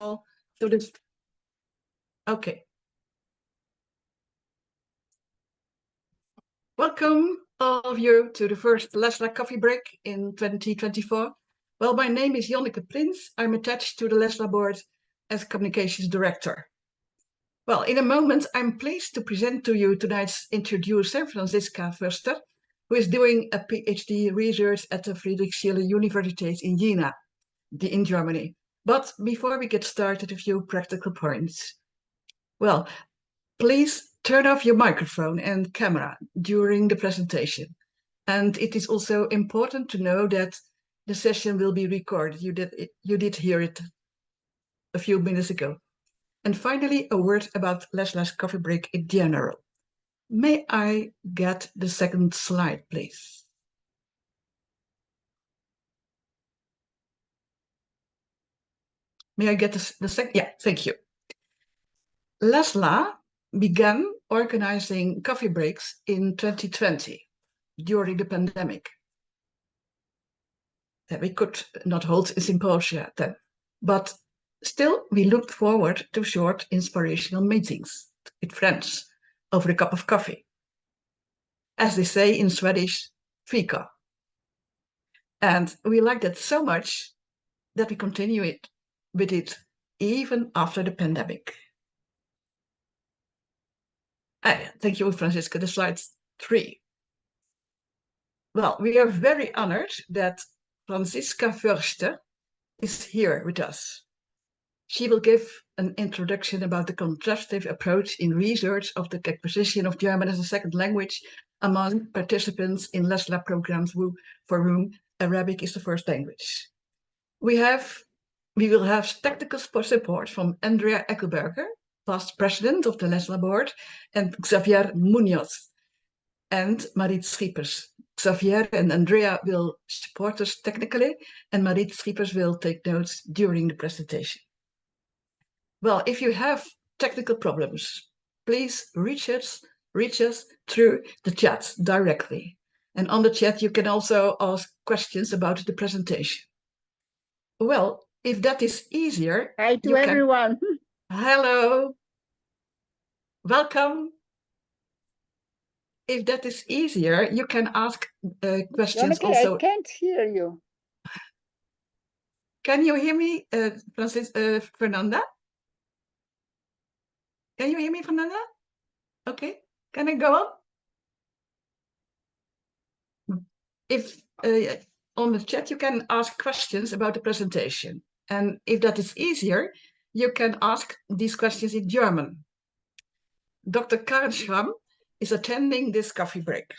to this. Okay. Welcome all of you to the first LESLLA Coffee Break in 2024. Well, my name is Janneke Prins. I'm attached to the LESLLA board as Communications Director. Well, in a moment, I'm pleased to present to you tonight's introducer, Franziska Förster, who is doing a PhD research at the Friedrich Schiller University in Jena, in Germany. But before we get started, a few practical points. Well, please turn off your microphone and camera during the presentation. And it is also important to know that the session will be recorded. You did hear it a few minutes ago. And finally, a word about LESLLA's Coffee Break in general. May I get the second slide, please? May I get the second? Yeah, thank you. LESLLA began organizing coffee breaks in 2020 during the pandemic. We could not hold a symposia then, but still we looked forward to short inspirational meetings with friends over a cup of coffee. As they say in Swedish, fika. And we liked it so much that we continue with it even after the pandemic. Thank you, Franziska. The slide 3. Well, we are very honored that Franziska Förster is here with us. She will give an introduction about the contrastive approach in research of the acquisition of German as a second language among participants in LESLLA programs for whom Arabic is the first language. We will have technical support from Andrea Eckelberger, past president of the LESLLA board, and Xavier Munoz and Marit Schiepers. Xavier and Andrea will support us technically, and Marit Schiepers will take notes during the presentation. Well, if you have technical problems, please reach us through the chat directly. And on the chat, you can also ask questions about the presentation. Well, if that is easier. Hi to everyone. Hello. Welcome. If that is easier, you can ask questions Janneke, also. I can't hear you. Can you hear me, Fernanda? Can you hear me, Fernanda? Okay, can I go on? If on the chat you can ask questions about the presentation. And if that is easier, you can ask these questions in German. Dr. Karen Schramm is attending this coffee break.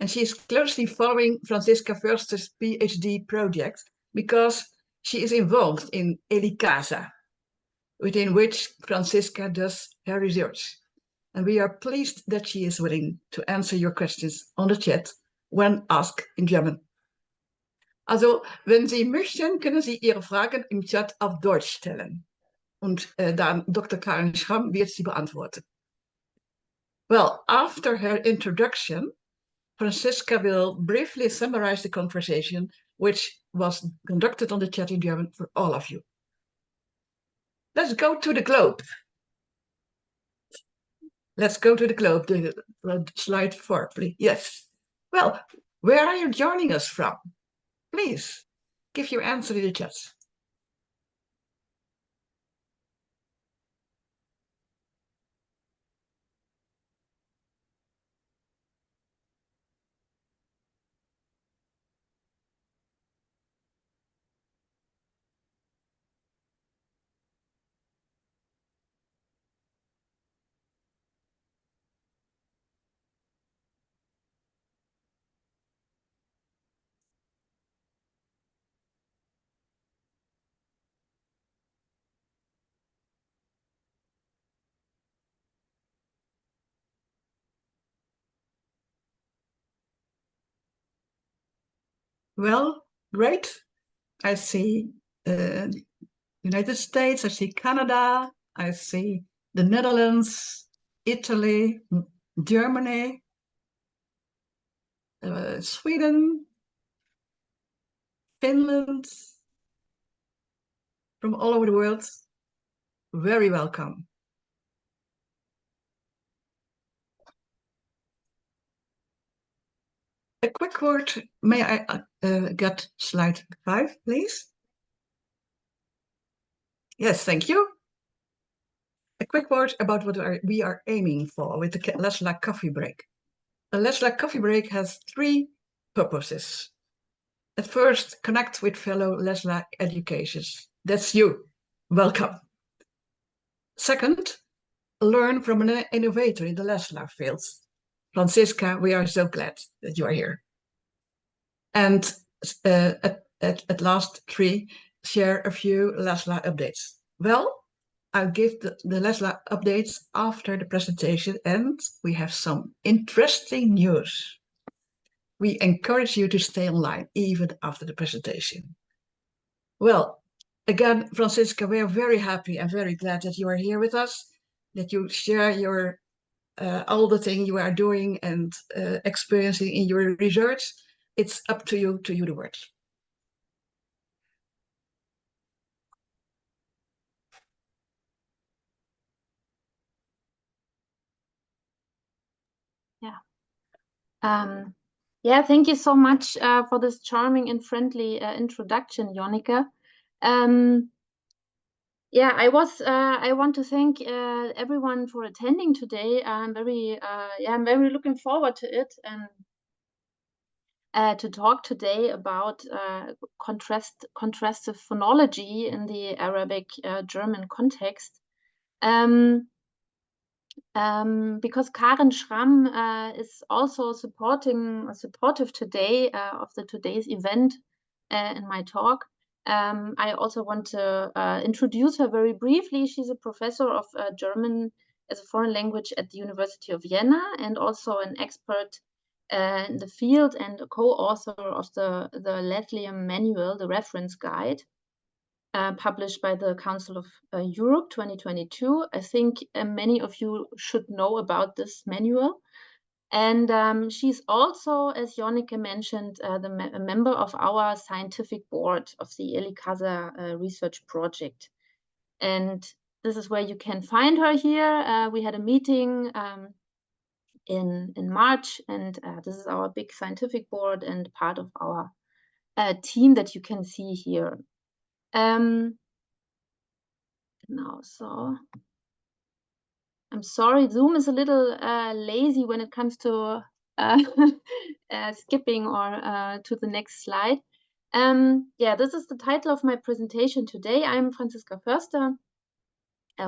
And she is closely following Franziska Förster's PhD project because she is involved in ELIKASA, within which Franziska does her research. And we are pleased that she is willing to answer your questions on the chat when asked in German. Also, wenn Sie möchten, können Sie Ihre Fragen im Chat auf Deutsch stellen. Und dann Dr. Karen Schramm wird sie beantworten. Well, after her introduction, Franziska will briefly summarize the conversation, which was conducted on the chat in German for all of you. Let's go to the globe. Let's go to the globe, the slide 4, please. Yes. Well, where are you joining us from? Please, give your answer in the chat. Well, great. I see United States, I see Canada, I see the Netherlands, Italy, Germany, Sweden, Finland, from all over the world, very welcome. A quick word, may I get slide 5, please? Yes, thank you. A quick word about what we are aiming for with the LESLLA Coffee Break. The LESLLA Coffee Break has 3 purposes. At first, connect with fellow LESLLA educators. That's you. Welcome. Second, learn from an innovator in the LESLLA field. Franziska, we are so glad that you are here. And at last 3, share a few LESLLA updates. Well, I'll give the LESLLA updates after the presentation, and we have some interesting news. We encourage you to stay online even after the presentation. Well, again, Franziska, we are very happy and very glad that you are here with us, that you share your all the things you are doing and experiencing in your research. It's up to you the word. Yeah, thank you so much for this charming and friendly introduction, Jonica. Yeah, I want to thank everyone for attending today. I'm very looking forward to it and to talk today about contrastive phonology in the Arabic German context. Because Karen Schramm is also supportive today of today's event in my talk. I also want to introduce her very briefly. She's a professor of German as a foreign language at the University of Jena and also an expert in the field and a co-author of the LESLLA Manual, the reference guide. Published by the Council of Europe 2022. I think many of you should know about this manual. And she's also, as Jonica mentioned, a member of our scientific board of the ELIKASA research project. And this is where you can find her here. We had a meeting in March, and this is our big scientific board and part of our team that you can see here. Now, so I'm sorry, Zoom is a little lazy when it comes to skipping or to the next slide. Yeah, this is the title of my presentation today. I'm Franziska Förster,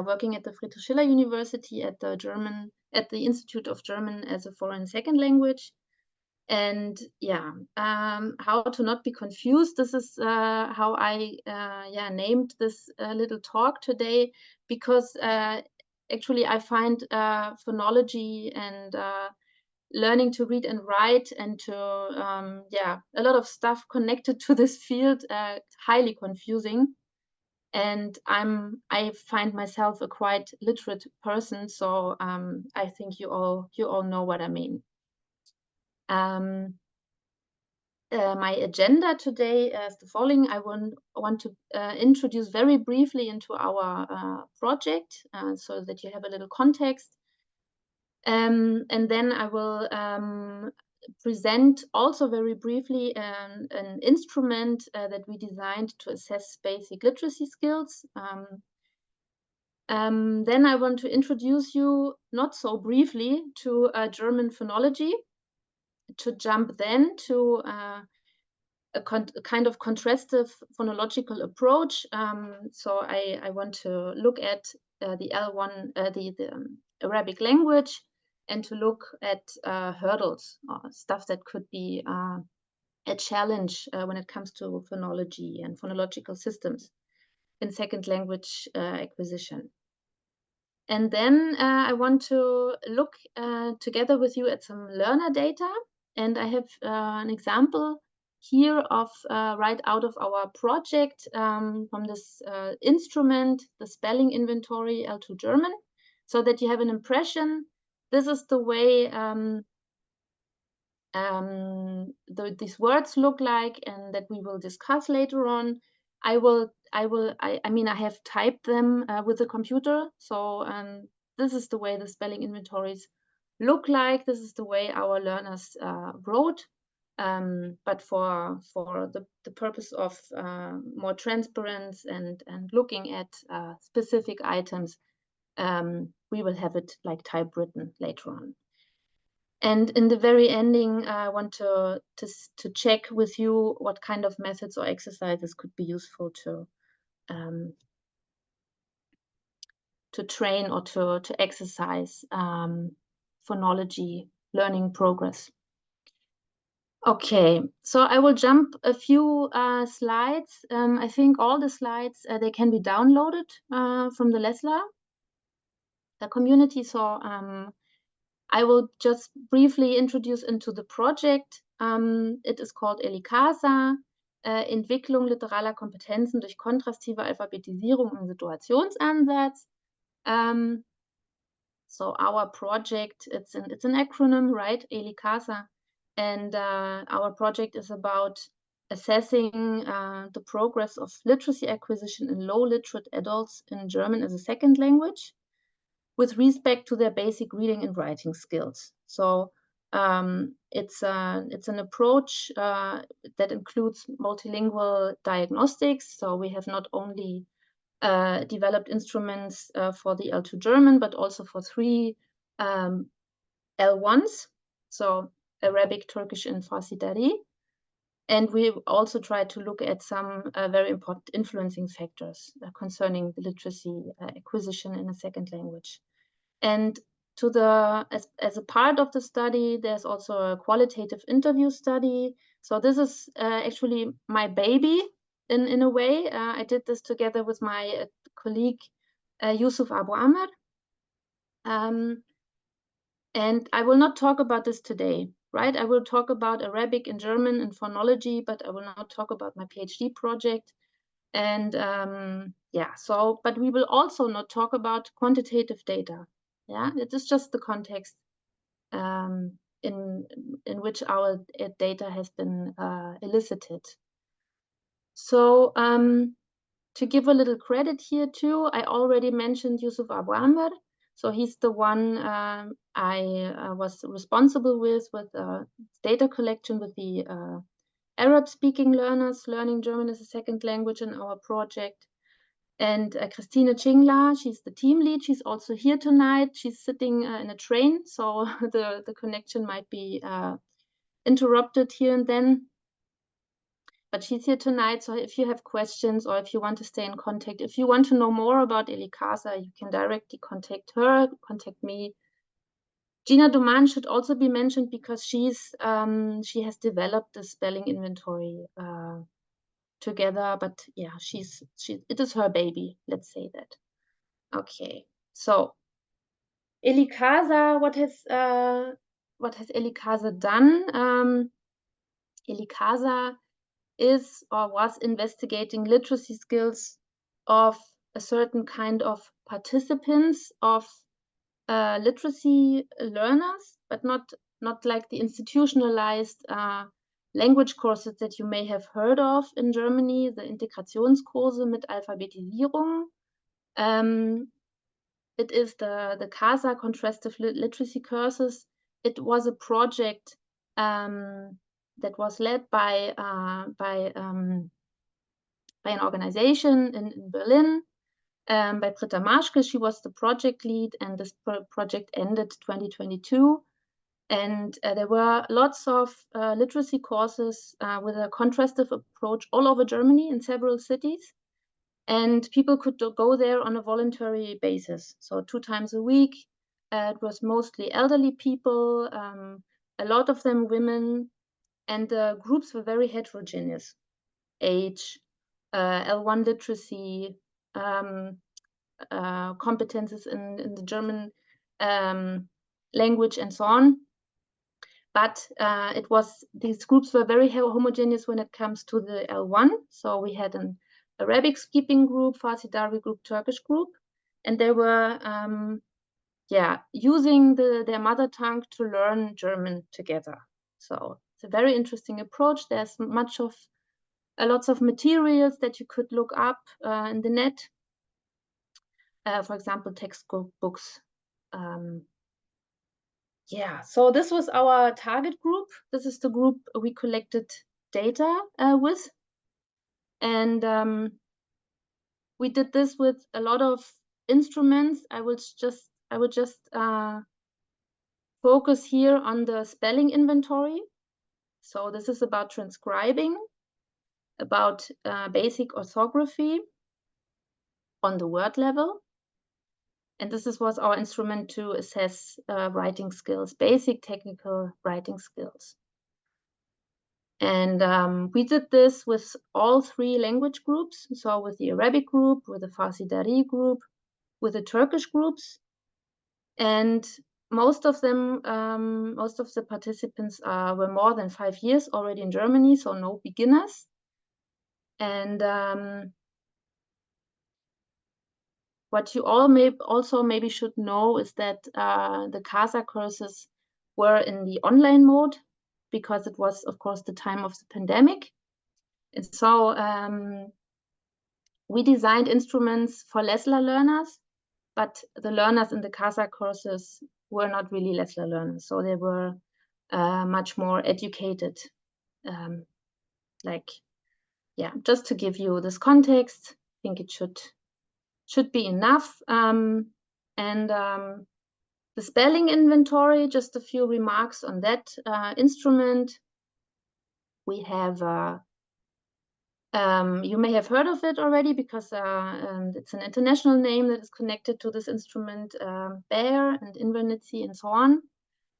working at the Friedrich Schiller University at the Institute of German as a Foreign Second Language. And yeah, how to not be confused. This is how I named this little talk today, because actually I find phonology and learning to read and write and to a lot of stuff connected to this field highly confusing. And I find myself a quite literate person, so I think you all know what I mean. My agenda today is the following. I want to introduce very briefly into our project so that you have a little context. And then I will present also very briefly an instrument that we designed to assess basic literacy skills. Then I want to introduce you, not so briefly, to German phonology, to jump then to a kind of contrastive phonological approach. So I want to look at the L1, the Arabic language, and to look at hurdles, stuff that could be a challenge when it comes to phonology and phonological systems in second language acquisition. And then I want to look together with you at some learner data. And I have an example here of right out of our project from this instrument, the spelling inventory L2 German, so that you have an impression. This is the way these words look like, and that we will discuss later on. I will I mean, I have typed them with the computer. So this is the way the spelling inventories look like. This is the way our learners wrote. But for the purpose of more transparency and looking at specific items, we will have it like typewritten later on. And in the very ending, I want to check with you what kind of methods or exercises could be useful to train or to exercise phonology learning progress. Okay, so I will jump a few slides. I think all the slides, they can be downloaded from the LESLLA community. So I will just briefly introduce into the project. It is called ELIKASA, Entwicklung literaler Kompetenzen durch kontrastive Alphabetisierung im Situationsansatz. So our project, it's an acronym, right? ELIKASA. And our project is about assessing the progress of literacy acquisition in low literate adults in German as a second language, with respect to their basic reading and writing skills. So it's an approach that includes multilingual diagnostics. So we have not only developed instruments for the L2 German, but also for 3 L1s, so Arabic, Turkish, and Farsi Dari. And we also try to look at some very important influencing factors concerning the literacy acquisition in a second language. And as a part of the study, there's also a qualitative interview study. So this is actually my baby in a way. I did this together with my colleague Yusuf Abu Amr. And I will not talk about this today, right? I will talk about Arabic and German and phonology, but I will not talk about my PhD project. And yeah, so, but we will also not talk about quantitative data. Yeah, it is just the context in which our data has been elicited. So to give a little credit here too, I already mentioned Yusuf Abu Amr. So he's the one I was responsible with data collection with the Arab-speaking learners learning German as a second language in our project. And Christine Chingla, she's the team lead. She's also here tonight. She's sitting in a train, so the connection might be interrupted here and then. But she's here tonight, so if you have questions or if you want to stay in contact, if you want to know more about ELIKASA, you can directly contact her, contact me. Gina Duman should also be mentioned because she has developed the spelling inventory together, but yeah, it is her baby, let's say that. Okay, so ELIKASA, what has ELIKASA done? ELIKASA is or was investigating literacy skills of a certain kind of participants of literacy learners, but not like the institutionalized language courses that you may have heard of in Germany, the Integrationskurse mit Alphabetisierung. It is the KASA contrastive literacy courses. It was a project that was led by an organization in Berlin, by Britta Maschke. She was the project lead, and this project ended 2022. And there were lots of literacy courses with a contrastive approach all over Germany in several cities. And people could go there on a voluntary basis. So 2 times a week. It was mostly elderly people, a lot of them women, and the groups were very heterogeneous. Age, L1 literacy, competences in the German language, and so on. But these groups were very homogeneous when it comes to the L1. So we had an Arabic speaking group, Farsi Dari group, Turkish group, and they were using their mother tongue to learn German together. So it's a very interesting approach. There's much of lots of materials that you could look up in the net. For example, textbooks. Yeah, so this was our target group. This is the group we collected data with. And we did this with a lot of instruments. I would just focus here on the spelling inventory. So this is about transcribing, about basic orthography on the word level. And this was our instrument to assess writing skills, basic technical writing skills. And we did this with all 3 language groups. So with the Arabic group, with the Farsi Dari group, with the Turkish groups. And most of them, most of the participants were more than 5 years already in Germany, so no beginners. And what you all also maybe should know is that the KASA courses were in the online mode, because it was, of course, the time of the pandemic. And so we designed instruments for LESLLA learners, but the learners in the KASA courses were not really LESLLA learners. So they were much more educated. Just to give you this context, I think it should be enough. The spelling inventory, just a few remarks on that instrument. We have, you may have heard of it already, because it's an international name that is connected to this instrument, Bayer and Invernizzi and so on.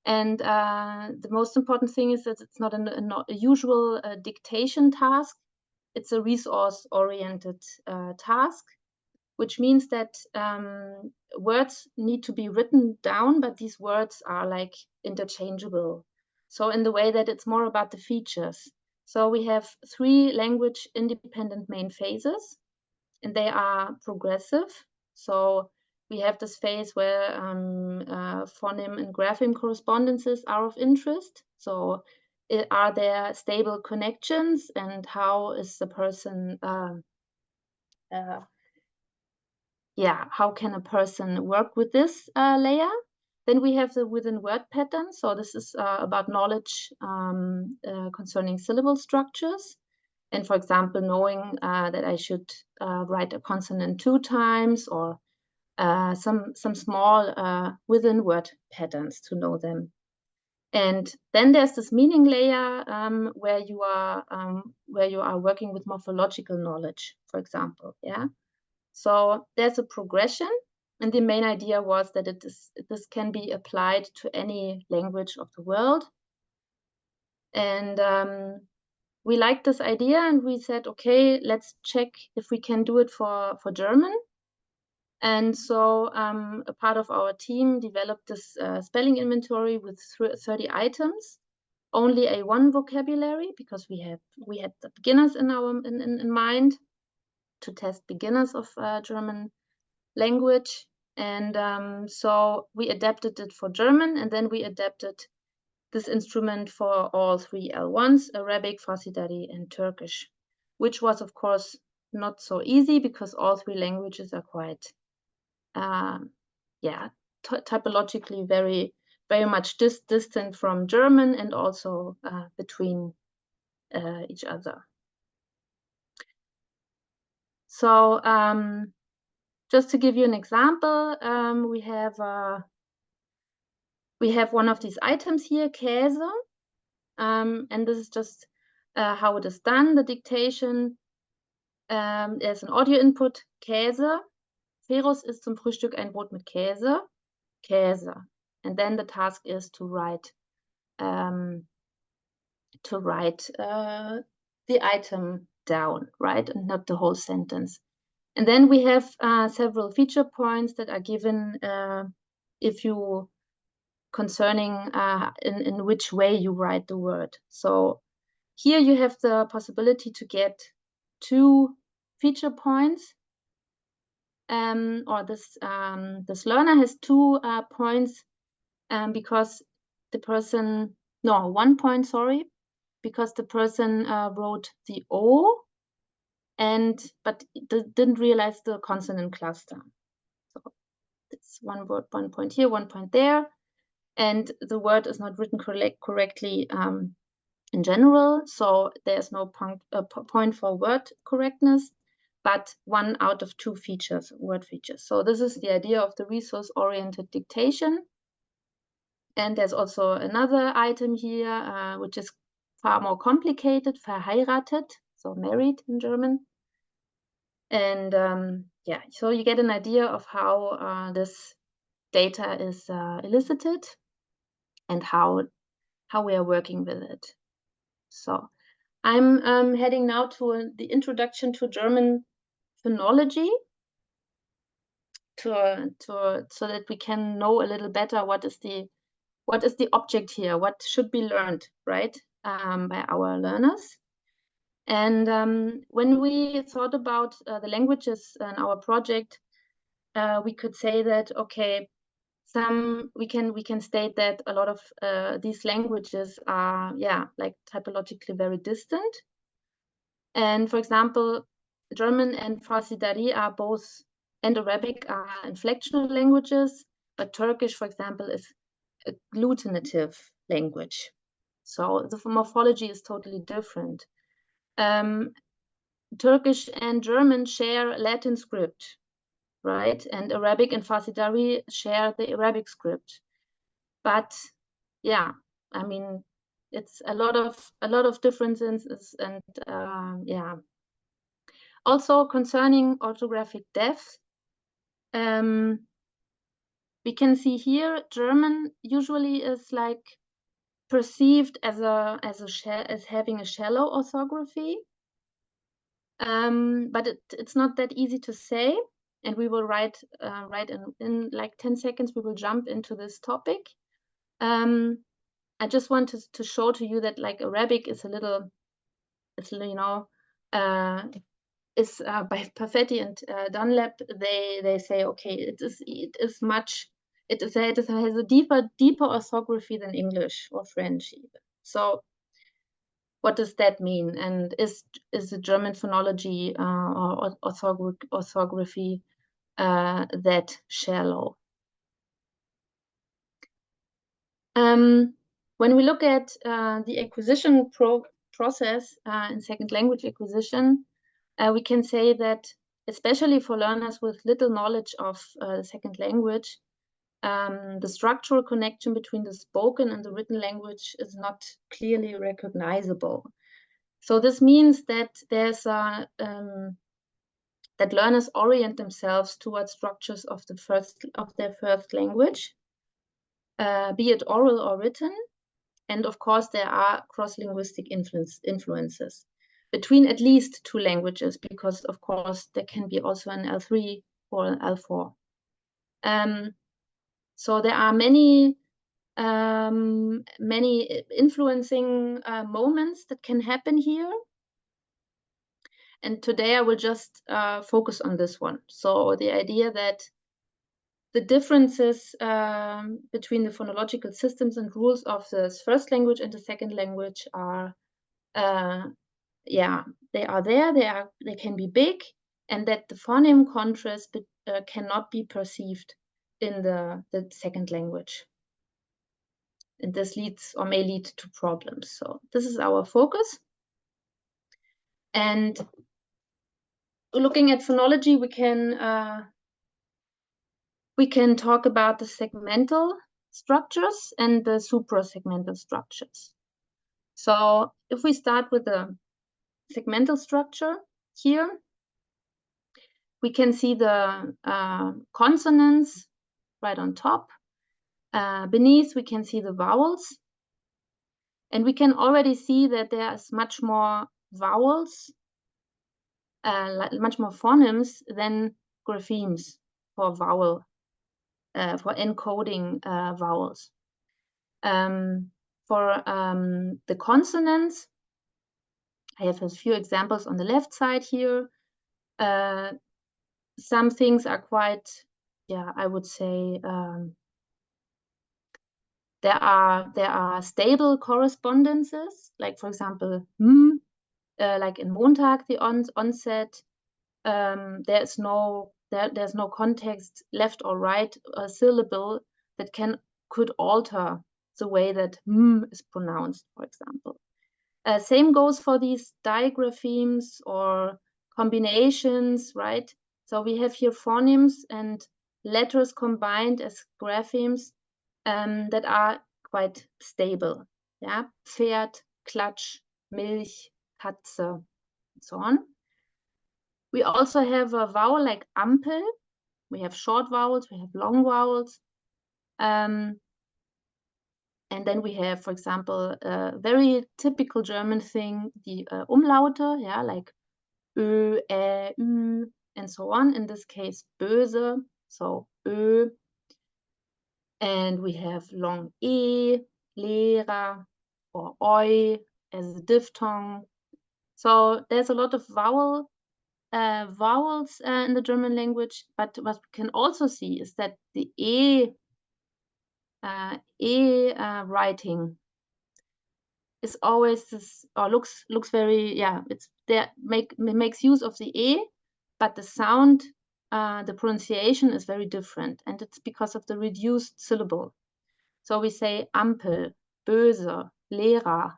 And the most important thing is that it's not a usual dictation task. It's a resource-oriented task, which means that words need to be written down, but these words are like interchangeable. So in the way that it's more about the features. So we have 3 language independent main phases, and they are progressive. So we have this phase where phoneme and grapheme correspondences are of interest. So are there stable connections, and how is the person how can a person work with this layer? Then we have the within word pattern. So this is about knowledge concerning syllable structures. And for example, knowing that I should write a consonant 2 times, or some small within word patterns to know them. And then there's this meaning layer where you are working with morphological knowledge, for example. Yeah. So there's a progression, and the main idea was that this can be applied to any language of the world. And we liked this idea, and we said, okay, let's check if we can do it for German. And so a part of our team developed this spelling inventory with 30 items, only A1 vocabulary, because we had the beginners in mind, to test beginners of German language. And so we adapted it for German, and then we adapted this instrument for all 3 L1s, Arabic, Farsi Dari, and Turkish, which was, of course, not so easy, because all 3 languages are quite, typologically very, very much distant from German, and also between each other. So just to give you an example, we have one of these items here, Käse, and this is just how it is done. The dictation, there's an audio input, Käse. Ferus isst zum Frühstück ein Brot mit Käse. Käse. And then the task is to write the item down, right, and not the whole sentence. And then we have several feature points that are given if you concerning in which way you write the word. So here you have the possibility to get 2 feature points, or this learner has 2 points because the person, no, 1 point, sorry, because the person wrote the O but didn't realize the consonant cluster. So it's one word, 1 point here, 1 point there, and the word is not written correctly in general. So there's no point for word correctness, but 1 out of 2 features, word features. So this is the idea of the resource-oriented dictation. And there's also another item here, which is far more complicated, verheiratet, so married in German. And yeah, so you get an idea of how this data is elicited and how we are working with it. So I'm heading now to the introduction to German phonology, so that we can know a little better what is the object here, what should be learned, right, by our learners. And when we thought about the languages in our project, we could say that, okay, we can state that a lot of these languages are, yeah, like typologically very distant. And for example, German and Farsi Dari are both, and Arabic are inflectional languages, but Turkish, for example, is a glutinative language. So the morphology is totally different. Turkish and German share Latin script, right? And Arabic and Farsi Dari share the Arabic script. But yeah, I mean, it's a lot of differences, and yeah. Also concerning orthographic depth, we can see here German usually is like perceived as having a shallow orthography, but it's not that easy to say. And we will write in like 10 seconds. We will jump into this topic. I just wanted to show to you that like Arabic is a little, you know, is by Perfetti and Dunlap, they say, okay, it has a deeper orthography than English or French even. So what does that mean? And is the German phonology or orthography that shallow? When we look at the acquisition process in second language acquisition, we can say that especially for learners with little knowledge of the second language, the structural connection between the spoken and the written language is not clearly recognizable. So this means that there's that learners orient themselves towards structures of their first language, be it oral or written. And of course, there are cross-linguistic influences between at least 2 languages, because of course there can be also an L3 or an L4. So there are many influencing moments that can happen here. And today I will just focus on this one. So the idea that the differences between the phonological systems and rules of the first language and the second language are, yeah, they are there. They can be big, and that the phoneme contrast cannot be perceived in the second language. And this leads or may lead to problems. So this is our focus. And looking at phonology, we can talk about the segmental structures and the suprasegmental structures. So if we start with the segmental structure here, we can see the consonants right on top. Beneath, we can see the vowels. And we can already see that there is much more vowels, much more phonemes than graphemes for vowel, for encoding vowels. For the consonants, I have a few examples on the left side here. Some things are quite, yeah, I would say, there are stable correspondences, like for example, like in Montag, the onset, there's no context left or right syllable that could alter the way that is pronounced, for example. Same goes for these digraphemes or combinations, right? So we have here phonemes and letters combined as graphemes that are quite stable. Yeah, Pferd, Klatsch, Milch, Katze, and so on. We also have a vowel like Ampel. We have short vowels, we have long vowels. And then we have, for example, a very typical German thing, the Umlaute, yeah, like Ö, Ä, Ü, and so on. In this case, böse, so Ö. And we have long E, Lehrer, or Oi as a diphthong. So there's a lot of vowels in the German language, but what we can also see is that the writing is always this, or looks very, yeah, it's there, makes use of the E, but the sound, the pronunciation is very different, and it's because of the reduced syllable. So we say Ampel, böse, Lehrer.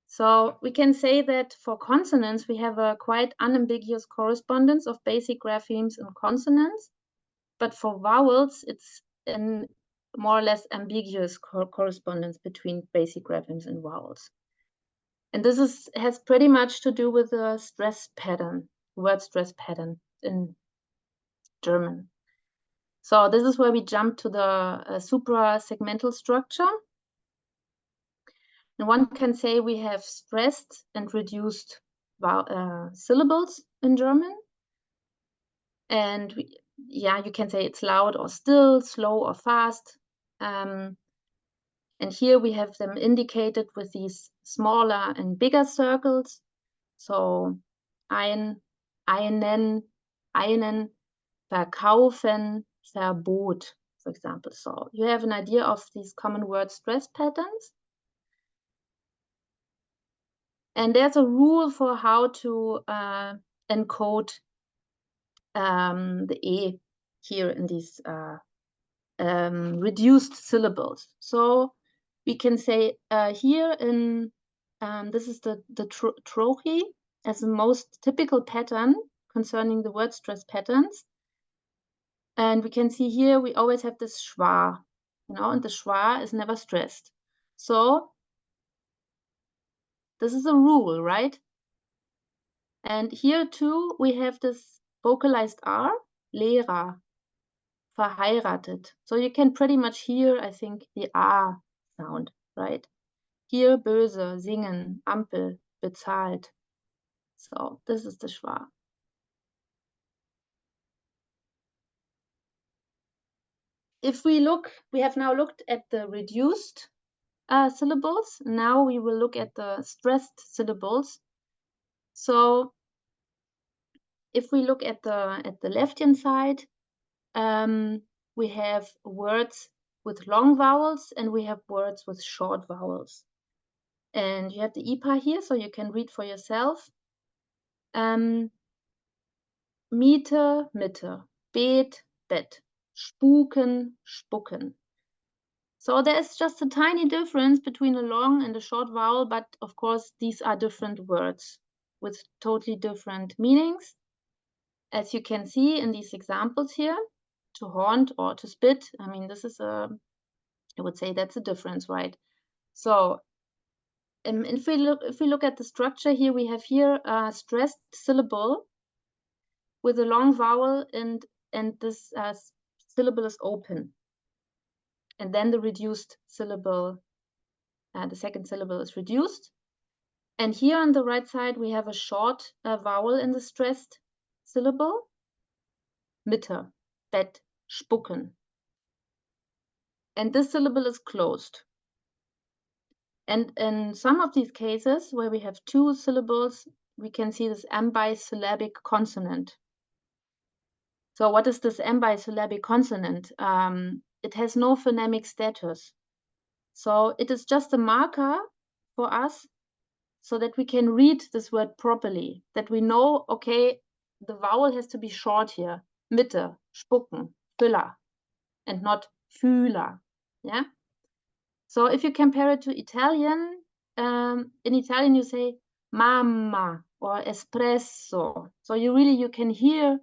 So we can say that for consonants, we have a quite unambiguous correspondence of basic graphemes and consonants, but for vowels, it's an more or less ambiguous correspondence between basic graphemes and vowels. And this has pretty much to do with the stress pattern, word stress pattern in German. So this is where we jump to the supra-segmental structure. And one can say we have stressed and reduced syllables in German. And you can say it's loud or still, slow or fast. And here we have them indicated with these smaller and bigger circles. So einen, verkaufen, Verbot, for example. So you have an idea of these common word stress patterns. And there's a rule for how to encode the E here in these reduced syllables. So we can say here in, this is the trochee as the most typical pattern concerning the word stress patterns. And we can see here we always have this schwa, and the schwa is never stressed. So this is a rule, right? And here too, we have this vocalized R, Lehrer, verheiratet. So you can pretty much hear, I think, the A sound, right? Hier böse, singen, Ampel, bezahlt. So this is the schwa. If we look, we have now looked at the reduced syllables. Now we will look at the stressed syllables. So if we look at the left-hand side, we have words with long vowels and we have words with short vowels. And you have the IPA here, so you can read for yourself. Miete, Mitte, Bet, Bet, Spuken, Spucken. So there's just a tiny difference between a long and a short vowel, but of course these are different words with totally different meanings. As you can see in these examples here, to haunt or to spit, I mean, this is I would say that's a difference, right? So if we look at the structure here, we have here a stressed syllable with a long vowel, and this syllable is open. And then the reduced syllable, the second syllable is reduced. And here on the right side, we have a short vowel in the stressed syllable, Mitte, Bet, Spucken. And this syllable is closed. And in some of these cases where we have two syllables, we can see this ambisyllabic consonant. So what is this ambisyllabic consonant? It has no phonemic status. So it is just a marker for us so that we can read this word properly, that we know, okay, the vowel has to be short here, Mitte, spucken, Füller, and not Fühler, yeah? So if you compare it to Italian, in Italian you say mamma or espresso. So you can hear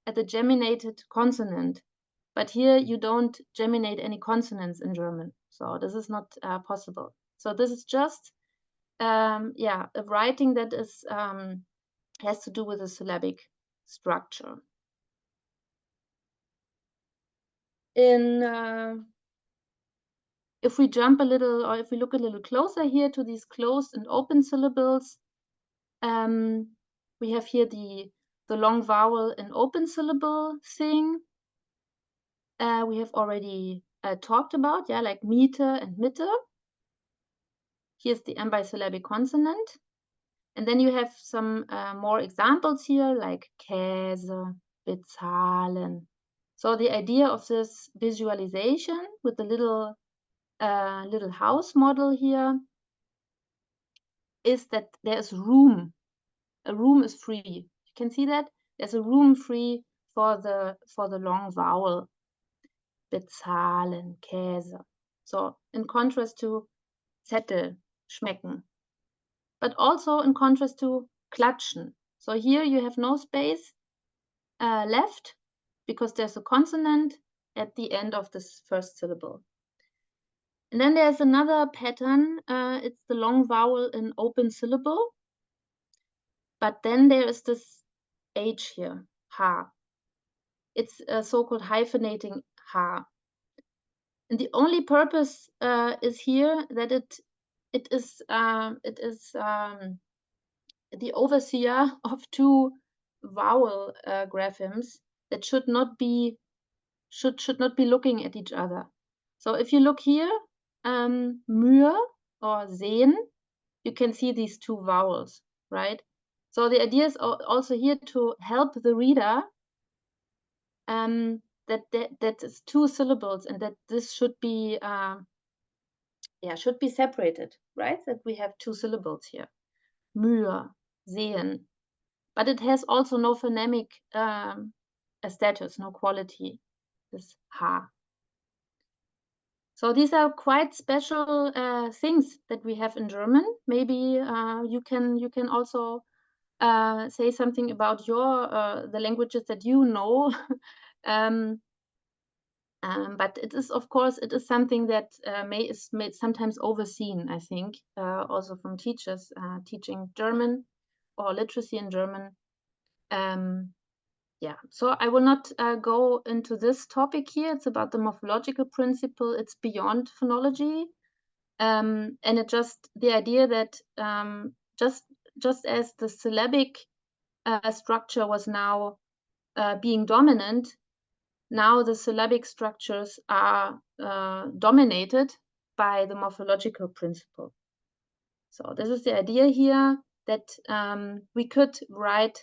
at the geminated consonant, but here you don't geminate any consonants in German. So this is not possible. So this is just yeah, a writing that is has to do with a syllabic structure. If we jump a little, or if we look a little closer here to these closed and open syllables, we have here the long vowel and open syllable thing. We have already talked about, yeah, like Miete and Mitte. Here's the ambisyllabic consonant. And then you have some more examples here, like Käse, bezahlen. So the idea of this visualization with the little house model here is that there's room. A room is free. You can see that there's a room free for the long vowel. Bezahlen, Käse. So in contrast to Zettel, schmecken. But also in contrast to klatschen. So here you have no space left because there's a consonant at the end of this first syllable. And then there's another pattern. It's the long vowel in open syllable. But then there is this H here, ha. It's a so-called hyphenating ha. And the only purpose is here that it is the overseer of two vowel graphemes that should not be looking at each other. So if you look here, Mühe or sehen, you can see these two vowels, right? So the idea is also here to help the reader that is two syllables and that this should be separated, right? That we have two syllables here. Mühe, sehen. But it has also no phonemic status, no quality, this ha. So these are quite special things that we have in German. Maybe you can also say something about your the languages that you know. But it is, of course, it is something that is sometimes overseen, I think, also from teachers teaching German or literacy in German. Yeah, so I will not go into this topic here. It's about the morphological principle. It's beyond phonology. And it just the idea that just as the syllabic structure was now being dominant, now the syllabic structures are dominated by the morphological principle. So this is the idea here that we could write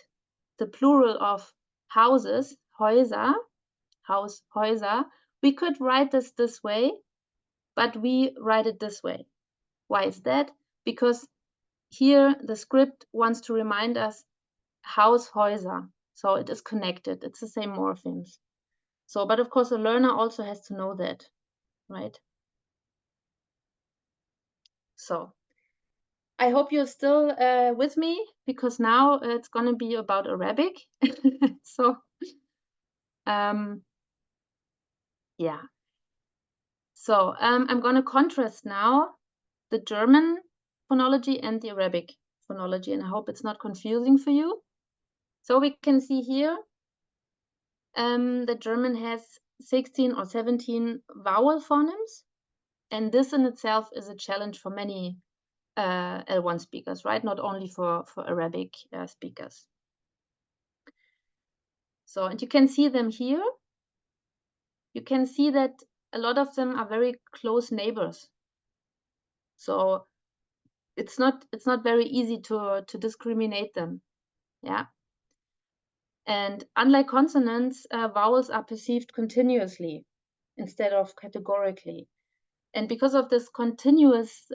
the plural of houses, Häuser, house, Häuser. We could write this way, but we write it this way. Why is that? Because here the script wants to remind us house, Häuser. So it is connected. It's the same morphemes. So, but of course, the learner also has to know that, right? So I hope you're still with me, because now it's going to be about Arabic. So, yeah. So I'm going to contrast now the German phonology and the Arabic phonology, and I hope it's not confusing for you. So we can see here that German has 16 or 17 vowel phonemes, and this in itself is a challenge for many L1 speakers, right? Not only for Arabic speakers. So, and you can see them here. You can see that a lot of them are very close neighbors. So it's not very easy to discriminate them, yeah. And unlike consonants, vowels are perceived continuously instead of categorically. And because of this continuous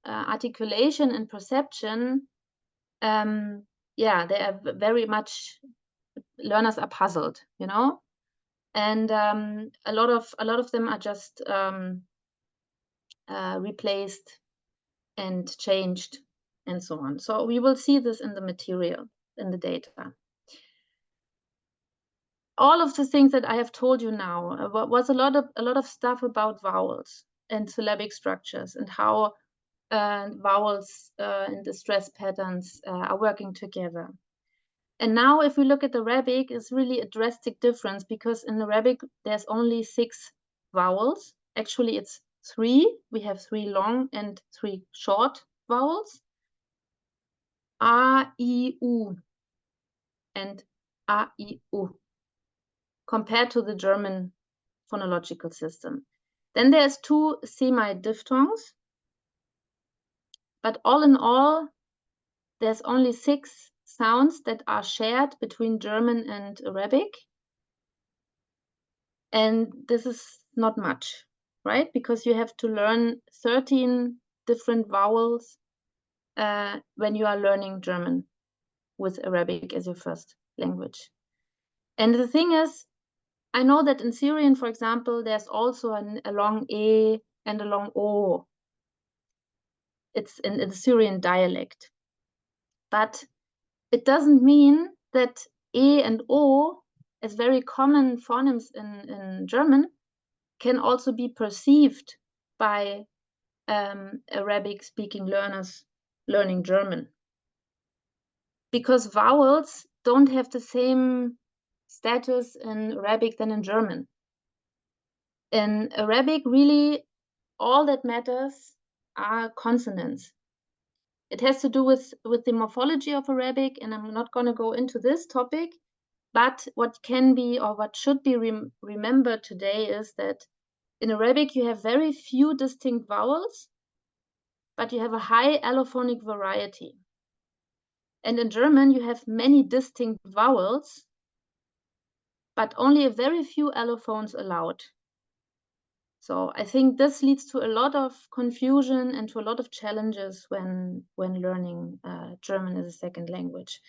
articulation and perception, yeah, they are very much, learners are puzzled, you know, and a lot of them are just replaced and changed and so on. So we will see this in the material, in the data. All of the things that I have told you now was a lot of stuff about vowels and syllabic structures and how vowels and the stress patterns are working together. And now if we look at Arabic, it's really a drastic difference, because in Arabic there's only 6 vowels. Actually it's 3. We have 3 long and 3 short vowels. A, I, U and A, I, U, compared to the German phonological system. Then there's 2 semi-diphthongs, but all in all, there's only 6 sounds that are shared between German and Arabic. And this is not much, right? Because you have to learn 13 different vowels when you are learning German with Arabic as your first language. And the thing is, I know that in Syrian, for example, there's also a long E and a long O. It's in the Syrian dialect. But it doesn't mean that E and O, as very common phonemes in German, can also be perceived by Arabic-speaking learners learning German. Because vowels don't have the same status in Arabic than in German. In Arabic, really, all that matters are consonants. It has to do with the morphology of Arabic, and I'm not going to go into this topic, but what can be or what should be remembered today is that in Arabic you have very few distinct vowels, but you have a high allophonic variety. And in German you have many distinct vowels, but only a very few allophones allowed. So I think this leads to a lot of confusion and to a lot of challenges when learning German as a second language.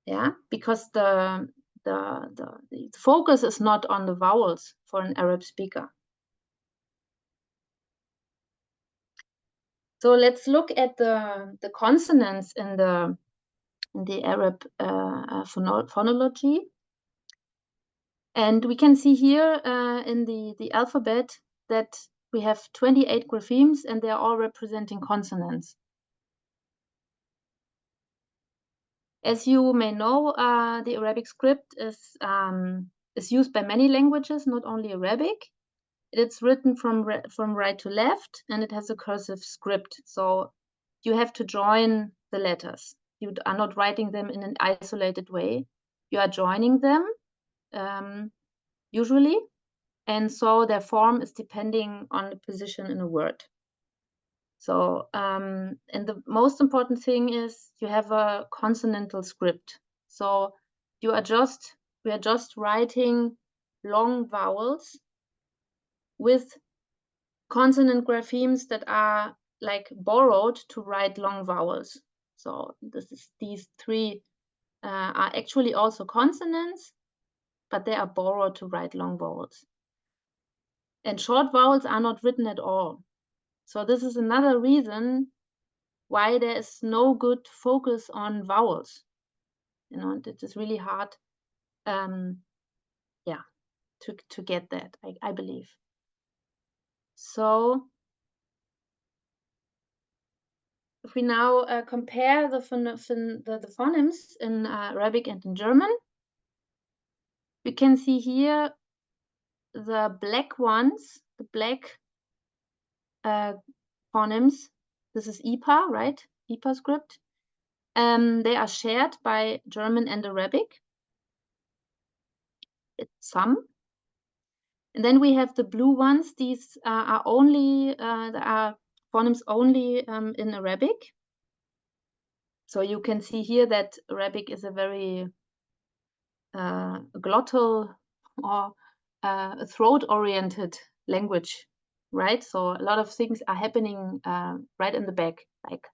Yeah, because the focus is not on the vowels for an Arab speaker. So let's look at the consonants in the Arab phonology. And we can see here in the alphabet that we have 28 graphemes, and they are all representing consonants. As you may know, the Arabic script is used by many languages, not only Arabic. It's written from right to left, and it has a cursive script. So you have to join the letters. You are not writing them in an isolated way. You are joining them usually. And so their form is depending on the position in a word. So, and the most important thing is you have a consonantal script. So we are just writing long vowels with consonant graphemes that are like borrowed to write long vowels. So these 3 are actually also consonants, but they are borrowed to write long vowels. And short vowels are not written at all. So this is another reason why there is no good focus on vowels. You know, it is really hard, yeah, to get that, I believe. So if we now compare the phonemes in Arabic and in German, we can see here the black ones, the black phonemes. This is IPA, right? IPA script. They are shared by German and Arabic. It's some. And then we have the blue ones. These are only there are phonemes only in Arabic. So you can see here that Arabic is a very glottal or throat-oriented language. right? So a lot of things are happening right in the back, like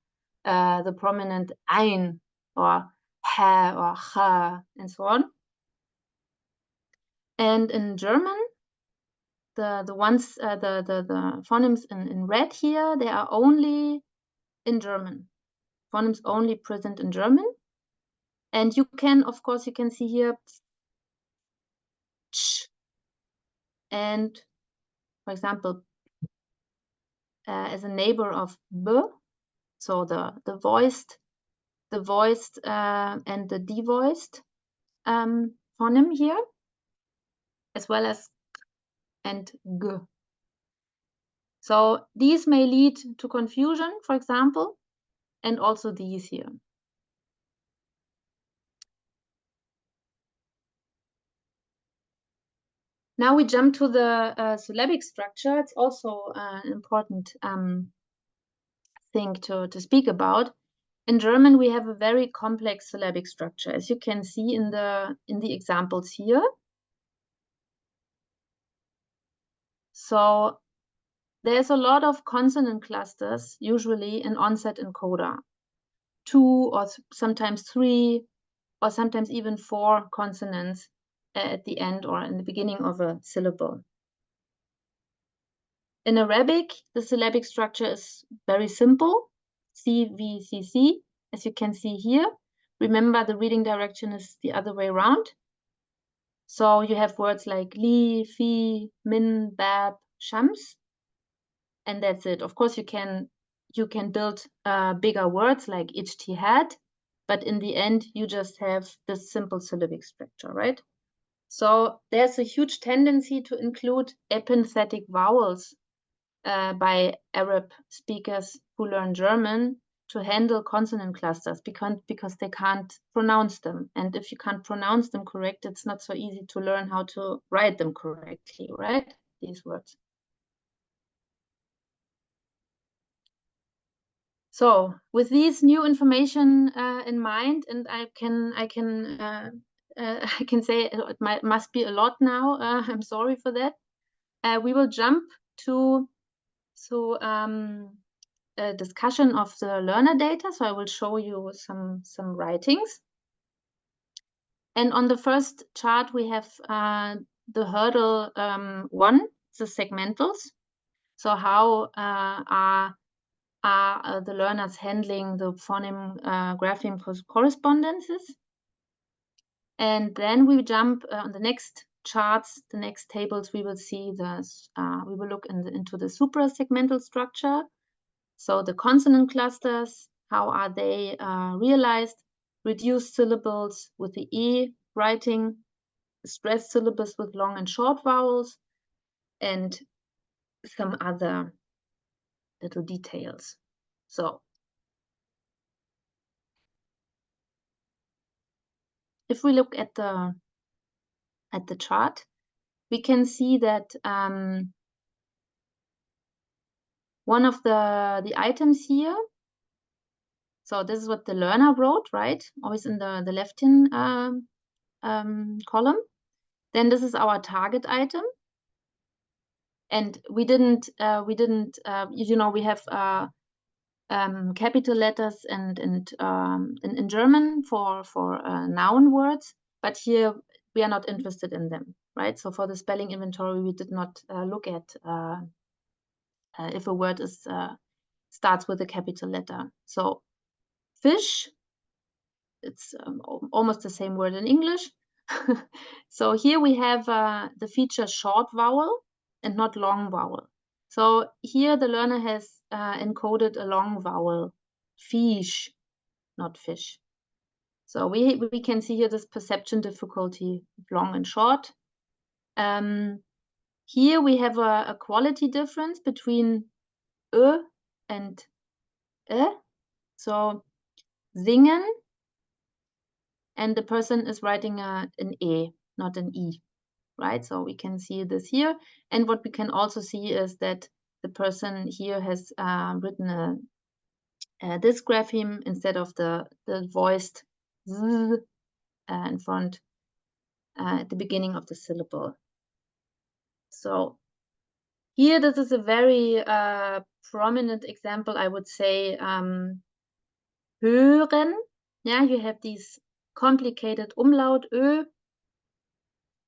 the prominent ein or ha or ha and so on. And in German, the ones the phonemes in red here, they are only in German. Phonemes only present in German. And you can, of course, you can see here ch, and for example, as a neighbor of b, so the voiced and the devoiced phoneme here, as well as and g. So these may lead to confusion, for example, and also these here. Now we jump to the syllabic structure. It's also an important thing to speak about. In German, we have a very complex syllabic structure, as you can see in the examples here. So there's a lot of consonant clusters, usually in onset encoder. 2 or sometimes 3 or sometimes even 4 consonants at the end or in the beginning of a syllable. In Arabic, the syllabic structure is very simple, C, V, C, C, as you can see here. Remember, the reading direction is the other way around. So you have words like li, fi, min, bab, shams, and that's it. Of course, you can build bigger words like ijtihad, but in the end, you just have this simple syllabic structure, right? So there's a huge tendency to include epenthetic vowels by Arab speakers who learn German to handle consonant clusters because they can't pronounce them. And if you can't pronounce them correct, it's not so easy to learn how to write them correctly, right? These words. So with these new information in mind, and I can say it must be a lot now. I'm sorry for that. We will jump to a discussion of the learner data. So I will show you some writings. And on the first chart, we have the hurdle 1, the segmentals. So how are the learners handling the phoneme grapheme correspondences? And then we jump on the next charts, the next tables, we will see we will look into the suprasegmental structure. So the consonant clusters, how are they realized? Reduced syllables with the E writing, stressed syllables with long and short vowels, and some other little details. So if we look at the chart, we can see that one of the items here, so this is what the learner wrote, right? Always in the left-hand column. Then this is our target item. And we didn't, you know, we have capital letters and in German for noun words, but here we are not interested in them, right? So for the spelling inventory, we did not look at if a word is starts with a capital letter. So fish, it's almost the same word in English. So here we have the feature short vowel and not long vowel. So here the learner has encoded a long vowel, fish, not fish. So we can see here this perception difficulty of long and short. Here we have a quality difference between and So singen, and the person is writing an E, not an E, right? So we can see this here. And what we can also see is that the person here has written this grapheme instead of the voiced z in front at the beginning of the syllable. So Here, this is a very prominent example, I would say. Hören. Yeah, you have these complicated umlaut Ö,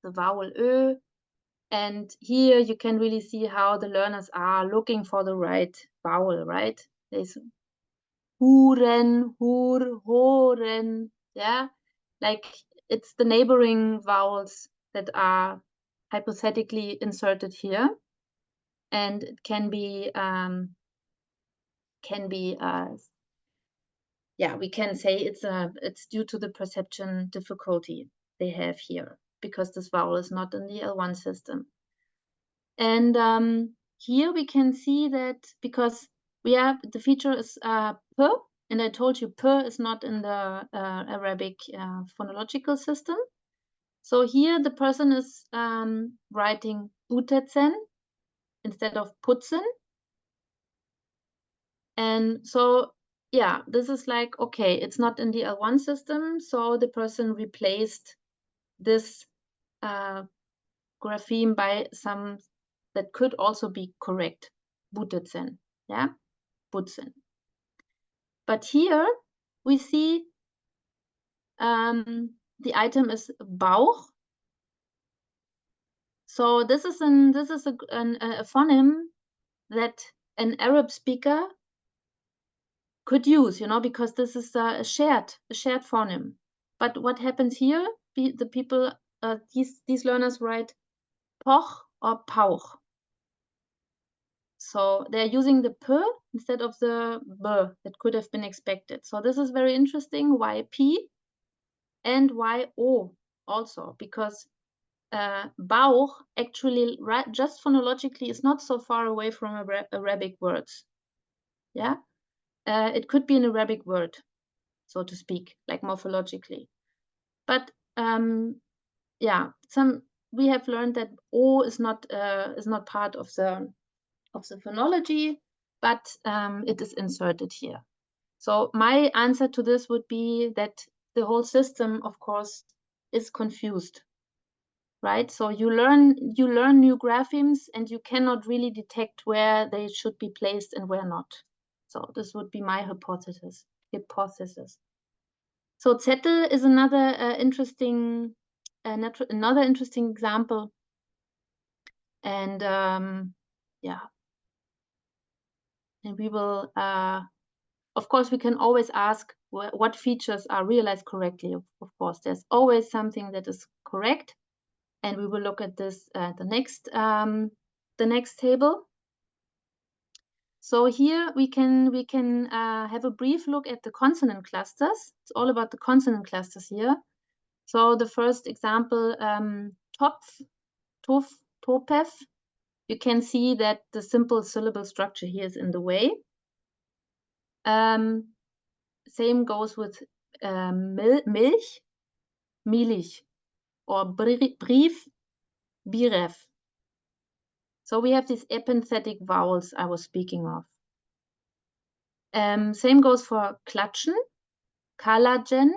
the vowel Ö. And here you can really see how the learners are looking for the right vowel, right? There's Huren, Hur, Horen. Yeah, like it's the neighboring vowels that are hypothetically inserted here. And it can be yeah, we can say it's due to the perception difficulty they have here, because this vowel is not in the L1 system. And here we can see that because we have the feature is P, and I told you P is not in the Arabic phonological system. So here the person is writing Utetzen instead of Putzen. And so, yeah, this is like, okay, it's not in the L1 system. So the person replaced this grapheme by some that could also be correct. Butetzen, yeah, Putzen. But here we see the item is Bauch. So this is a phoneme that an Arab speaker could use, because this is a shared phoneme. But what happens here? The people, these learners write Poch or Pauch. So they're using the P instead of the B that could have been expected. So this is very interesting. Why P and why O also? Because Bauch actually, just phonologically, is not so far away from Arabic words. Yeah, it could be an Arabic word, so to speak, like morphologically. But yeah, we have learned that O is not part of the phonology, but it is inserted here. So my answer to this would be that the whole system, of course, is confused, right? So you learn new graphemes, and you cannot really detect where they should be placed and where not. So this would be my hypothesis. So Zettel is another interesting example, and yeah, and we will. Of course, we can always ask what features are realized correctly. Of course, there's always something that is correct, and we will look at this the next table. So here we can have a brief look at the consonant clusters. It's all about the consonant clusters here. So the first example, Topf, Tof, Topef. You can see that the simple syllable structure here is in the way. Same goes with Milch, Milich, or Brief, Biref. So we have these epenthetic vowels I was speaking of. Same goes for Klatschen, Kalagen,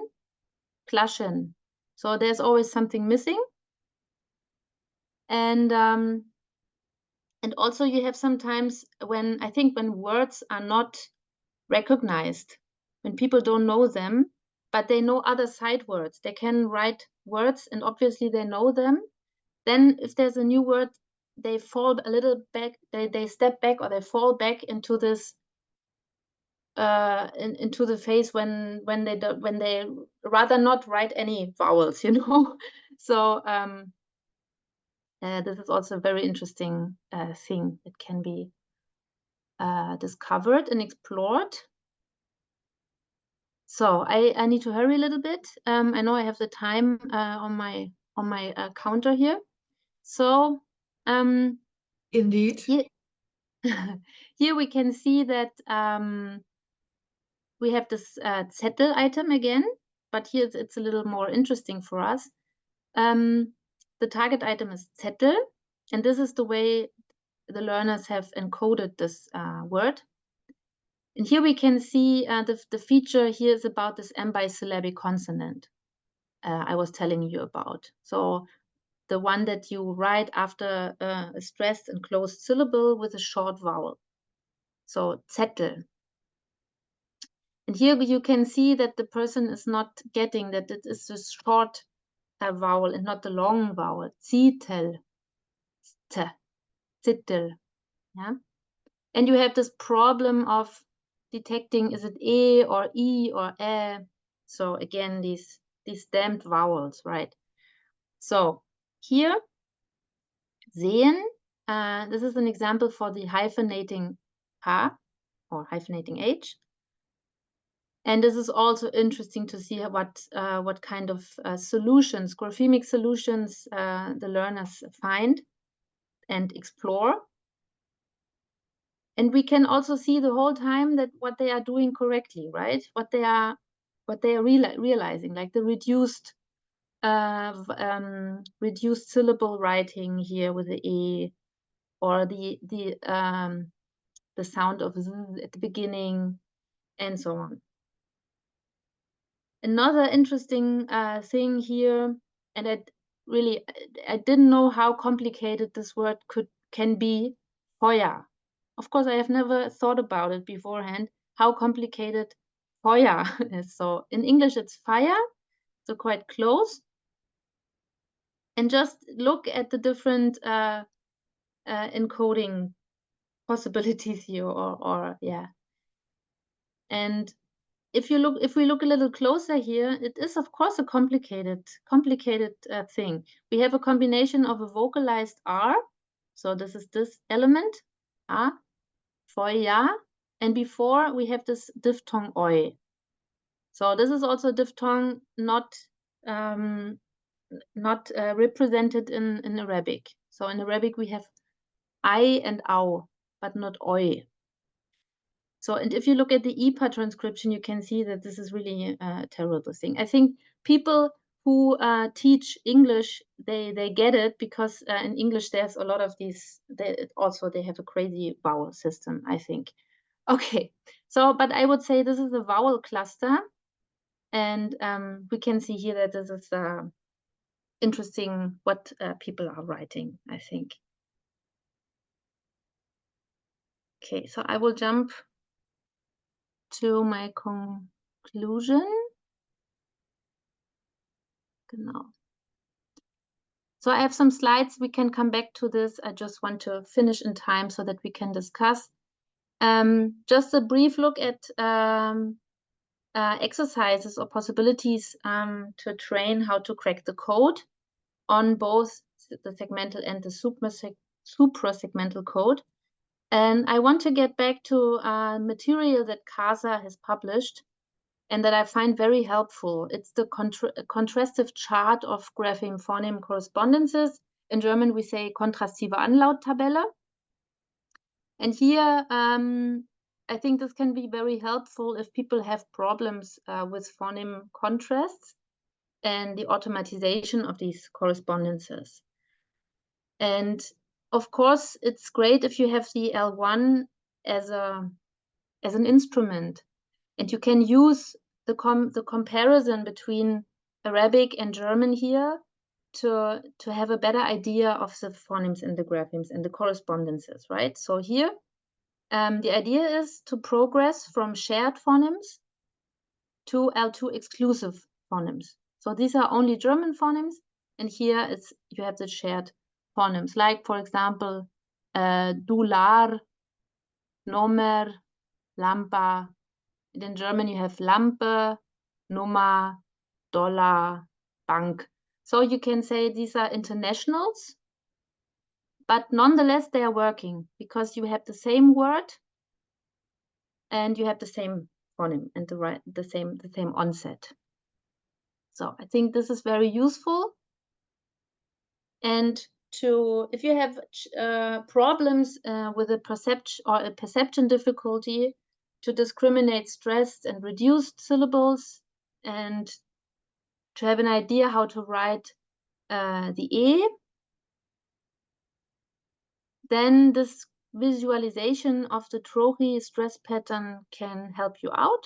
Klaschen. So there's always something missing. And also you have sometimes when words are not recognized, when people don't know them, but they know other side words. They can write words and obviously they know them. Then if there's a new word, they fall a little back, they step back, or they fall back into this into the phase when they rather not write any vowels, So this is also a very interesting thing that can be discovered and explored. So I need to hurry a little bit. I know I have the time on my counter here. So Indeed. Here we can see that we have this Zettel item again, but here it's a little more interesting for us. The target item is Zettel, and this is the way the learners have encoded this word. And here we can see the feature here is about this M bisyllabic consonant I was telling you about. So the one that you write after a stressed and closed syllable with a short vowel. So Zettel. And here you can see that the person is not getting that it is a short vowel and not the long vowel. Zettel. Zettel. Yeah. And you have this problem of detecting, is it E or I or E? So again, these damped vowels, right? So here, sehen, this is an example for the hyphenating H or hyphenating H. And this is also interesting to see what kind of solutions, graphemic solutions the learners find and explore. And we can also see the whole time that what they are doing correctly, right? What they are realizing, like the reduced syllable writing here with the E, or the sound of Z at the beginning, and so on. Another interesting thing here, and I didn't know how complicated this word can be, Feuer. Of course, I have never thought about it beforehand, how complicated Feuer is. So in English, it's fire, so quite close. And just look at the different encoding possibilities here, or yeah. And if we look a little closer here, it is of course a complicated thing. We have a combination of a vocalized R, so this is this element, A, Feuer, and before we have this diphthong Oi. So this is also a diphthong not represented in Arabic. So in Arabic we have I and Au, but not Oi. So, and if you look at the EPA transcription, you can see that this is really a terrible thing. I think people who teach English, they get it, because in English there's a lot of these, they have a crazy vowel system, I think. Okay, so, but I would say this is a vowel cluster, and we can see here that this is interesting what people are writing, I think. Okay, so I will jump to my conclusion. Genau. So I have some slides. We can come back to this. I just want to finish in time so that we can discuss. Just a brief look at exercises or possibilities to train how to crack the code on both the segmental and the suprasegmental code. And I want to get back to material that KASA has published and that I find very helpful. It's the contrastive chart of grapheme phoneme correspondences. In German, we say Contrastive Anlauttabelle. And here, I think this can be very helpful if people have problems with phoneme contrasts and the automatization of these correspondences. And of course, it's great if you have the L1 as an instrument, and you can use the comparison between Arabic and German here to have a better idea of the phonemes and the graphemes and the correspondences, right? So here, the idea is to progress from shared phonemes to L2 exclusive phonemes. So these are only German phonemes, and here you have the shared phonemes, like for example, Dular, Nomer, Lampa. And in German you have Lampe, Nummer, Dollar, Bank. So you can say these are internationals, but nonetheless they are working because you have the same word and you have the same phoneme and the same onset. So I think this is very useful. And if you have problems with a perception difficulty, to discriminate stressed and reduced syllables, and to have an idea how to write the E, then this visualization of the Trochi stress pattern can help you out,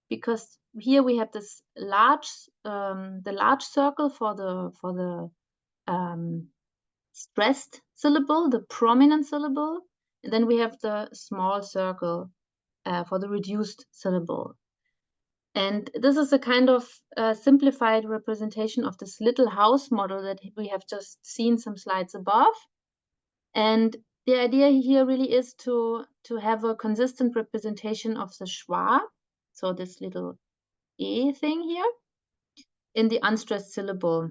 because here we have this the large circle for the stressed syllable, the prominent syllable, and then we have the small circle for the reduced syllable. And this is a kind of simplified representation of this little house model that we have just seen some slides above. And the idea here really is to have a consistent representation of the schwa, so this little e thing here, in the unstressed syllable.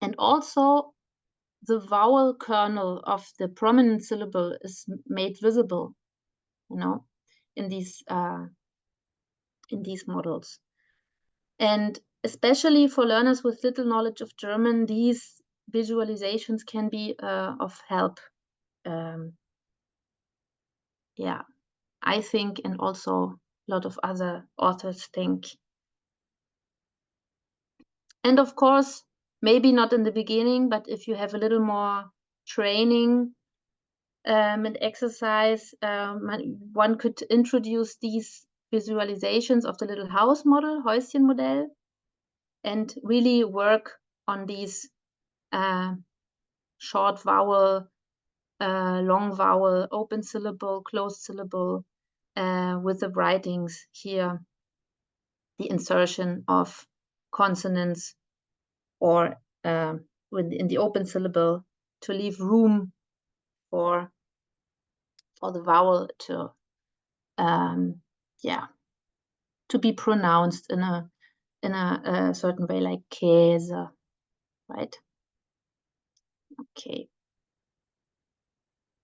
And also the vowel kernel of the prominent syllable is made visible, you know, in these models. And especially for learners with little knowledge of German, these visualizations can be of help. Yeah, I think, and also a lot of other authors think. And of course, maybe not in the beginning, but if you have a little more training and exercise, one could introduce these visualizations of the little house model, Häuschenmodell, and really work on these short vowel, long vowel, open syllable, closed syllable, with the writings here, the insertion of consonants, or in the open syllable to leave room for the vowel to to be pronounced in a certain way, like Käse, right? Okay.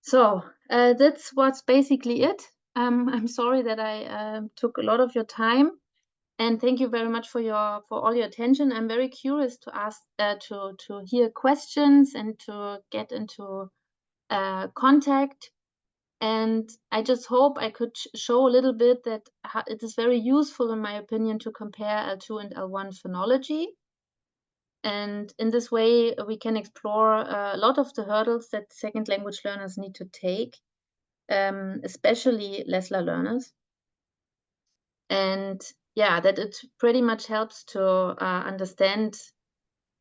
So that's what's basically it. I'm sorry that I took a lot of your time, and thank you very much for all your attention. I'm very curious to ask to hear questions and to get into contact. And I just hope I could show a little bit that it is very useful, in my opinion, to compare L2 and L1 phonology. And in this way, we can explore a lot of the hurdles that second language learners need to take, especially LESLLA learners. And yeah, that it pretty much helps to understand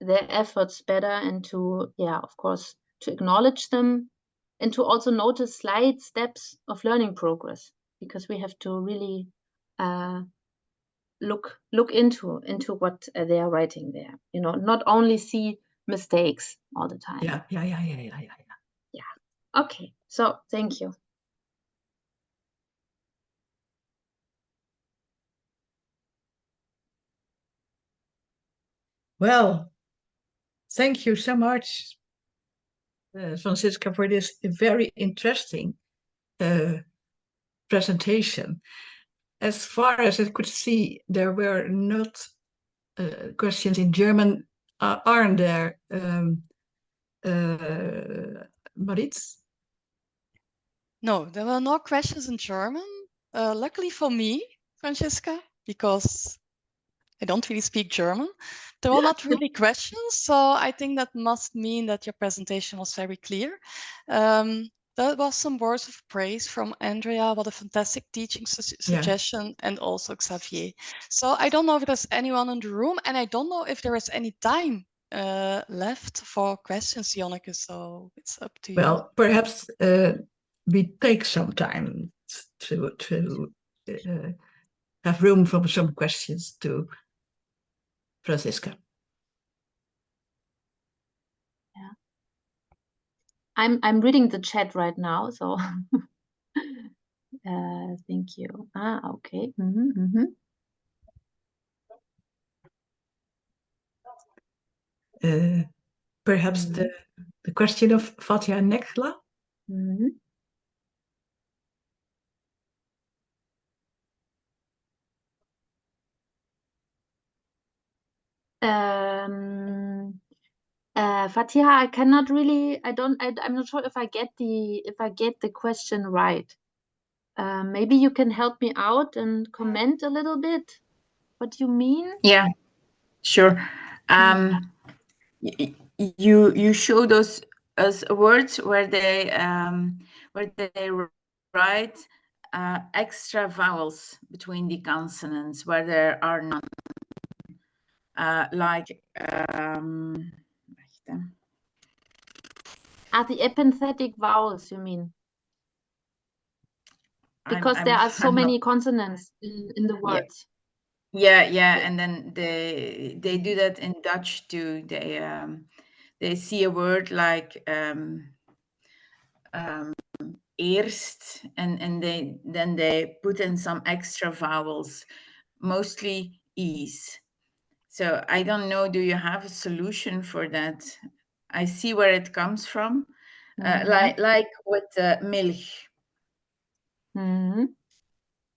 their efforts better, and to, yeah, of course, to acknowledge them, and to also notice slight steps of learning progress, because we have to really look into what they are writing there. You know, not only see mistakes all the time. Yeah. Okay, so thank you. Well, thank you so much, Franziska, for this very interesting presentation. As far as I could see, there were not questions in German, aren't there, Maritz? No, there were no questions in German. Luckily for me, Franziska, because I don't really speak German, there were not really questions. So I think that must mean that your presentation was very clear. There was some words of praise from Andrea. What a fantastic teaching suggestion, and also Xavier. So I don't know if there's anyone in the room, and I don't know if there is any time left for questions, Janneke. So it's up to you. Well, perhaps we take some time to have room for some questions to Franziska. Yeah, I'm reading the chat right now, so thank you. Okay. Perhaps the question of Fatja Nekla. Fatiha, I cannot really. I'm not sure if I get the question right. Maybe you can help me out and comment a little bit what you mean. Yeah, sure. You showed us words where they write extra vowels between the consonants where there are none. Like the epenthetic vowels, you mean? Because there are so many consonants in the words. Yeah, and then they do that in Dutch too. They see a word like eerst, and they put in some extra vowels, mostly e's. So I don't know, do you have a solution for that? I see where it comes from. Like with milch.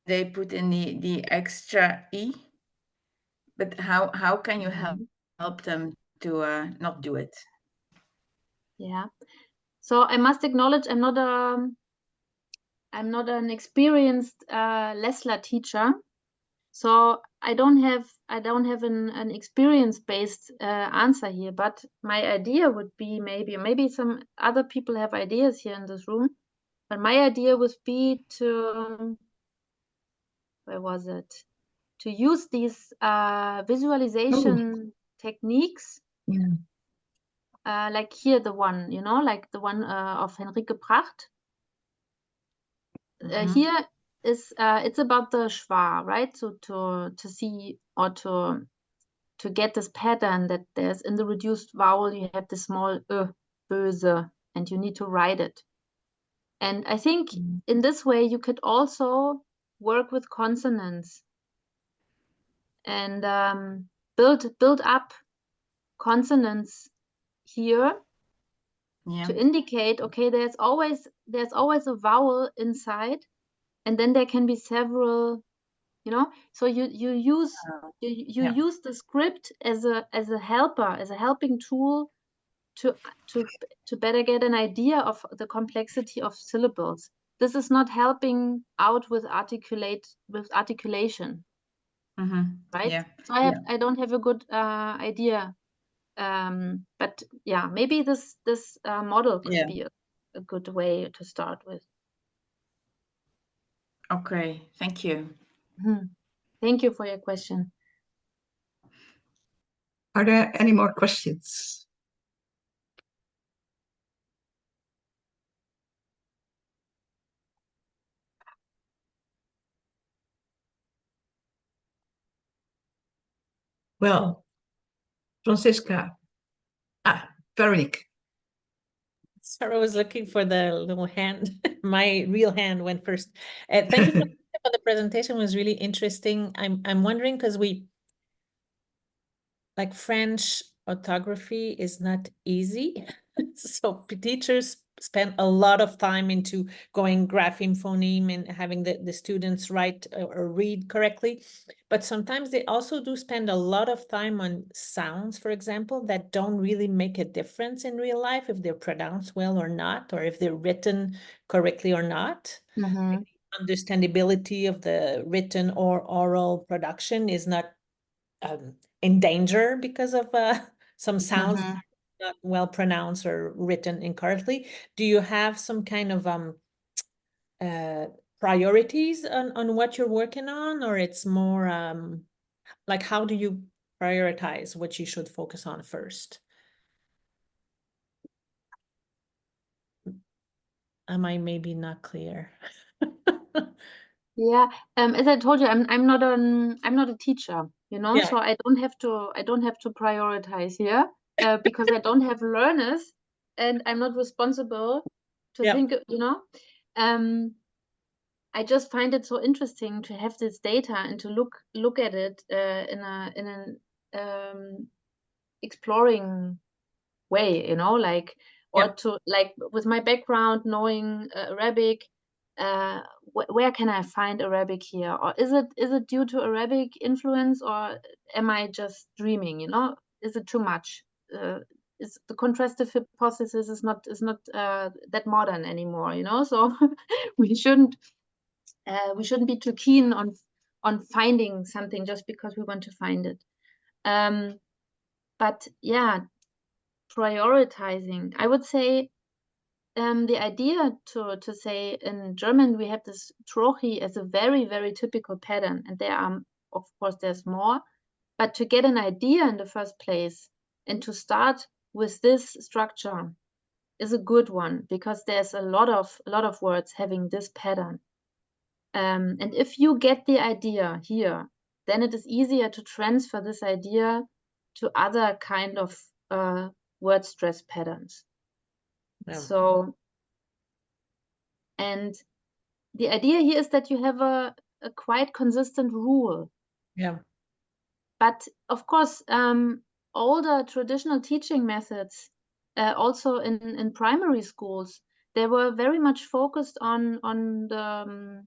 They put in the extra e, but how can you help them to not do it? Yeah, so I must acknowledge I'm not an experienced LESLLA teacher, so I don't have an experience-based answer here. But my idea would be maybe some other people have ideas here in this room. But my idea would be to to use these visualization techniques. Like here, the one, like the one of Henrike Pracht. Here is it's about the schwa, right? So to see or to get this pattern that there's in the reduced vowel, you have the small böse, and you need to write it. And I think in this way you could also work with consonants and build up consonants here to indicate, okay, there's always a vowel inside, and then there can be several, so you use use the script as a helper, as a helping tool to better get an idea of the complexity of syllables. This is not helping out with articulation, right? Yeah. So I don't have a good idea, but yeah, maybe this model could be a good way to start with. Okay, thank you. Thank you for your question. Are there any more questions? Well, Franziska. Veronique. Sorry, I was looking for the little hand. My real hand went first. Thank you for the presentation. It was really interesting. I'm wondering, because like French orthography is not easy. So teachers spend a lot of time into going grapheme, phoneme, and having the students write or read correctly. But sometimes they also do spend a lot of time on sounds, for example, that don't really make a difference in real life if they're pronounced well or not, or if they're written correctly or not. Understandability of the written or oral production is not in danger because of some sounds not well pronounced or written incorrectly. Do you have some kind of priorities on what you're working on, or it's more like, how do you prioritize what you should focus on first? Am I maybe not clear? Yeah, as I told you, I'm not a teacher, so I don't have to prioritize here because I don't have learners and I'm not responsible to think, I just find it so interesting to have this data and to look at it in an exploring way, like, or to, like, with my background knowing Arabic, where can I find Arabic here? Or is it due to Arabic influence, or am I just dreaming? Is it too much? Is the contrastive hypothesis is not that modern anymore? So we shouldn't be too keen on finding something just because we want to find it. But yeah, prioritizing, I would say. The idea to say in German we have this Trochi as a very, very typical pattern, and there are, of course, there's more, but to get an idea in the first place and to start with this structure is a good one, because there's a lot of words having this pattern. And if you get the idea here, then it is easier to transfer this idea to other kind of word stress patterns. Yeah. So, and the idea here is that you have a quite consistent rule. Yeah. But of course, all the traditional teaching methods, also in primary schools, they were very much focused on the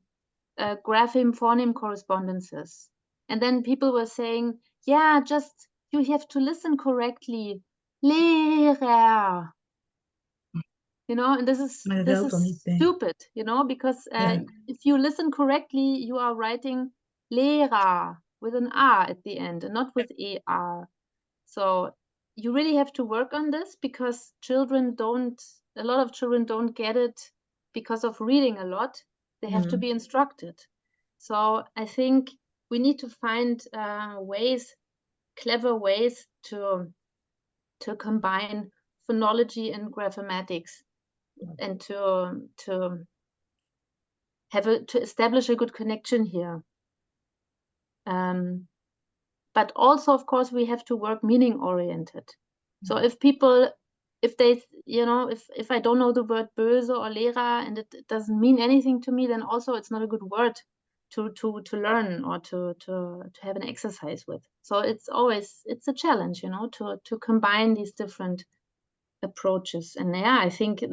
grapheme phoneme correspondences. And then people were saying, yeah, just you have to listen correctly. Lehrer. You know, and this is stupid, you know, because if you listen correctly, you are writing Lehrer with an R at the end and not with ER. So you really have to work on this, because a lot of children don't get it because of reading a lot. They have to be instructed. So I think we need to find clever ways to combine phonology and graphematics, and to establish a good connection here. But also, of course, we have to work meaning oriented. So if they, you know, if I don't know the word böse or Lehrer and it doesn't mean anything to me, then also it's not a good word to learn or to have an exercise with. So it's a challenge, you know, to combine these different approaches. And yeah, I think I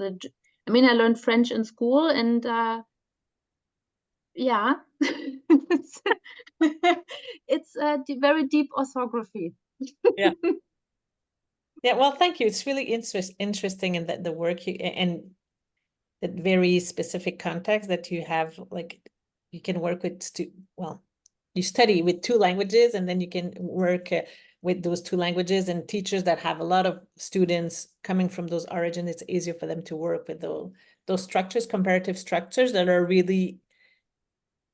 learned French in school, and yeah, it's a very deep orthography. Yeah. Yeah, well, thank you. It's really interesting in the work and that very specific context that you have. Like, you can work with you study with 2 languages, and then you can work with those 2 languages, and teachers that have a lot of students coming from those origins, it's easier for them to work with those structures, comparative structures that are really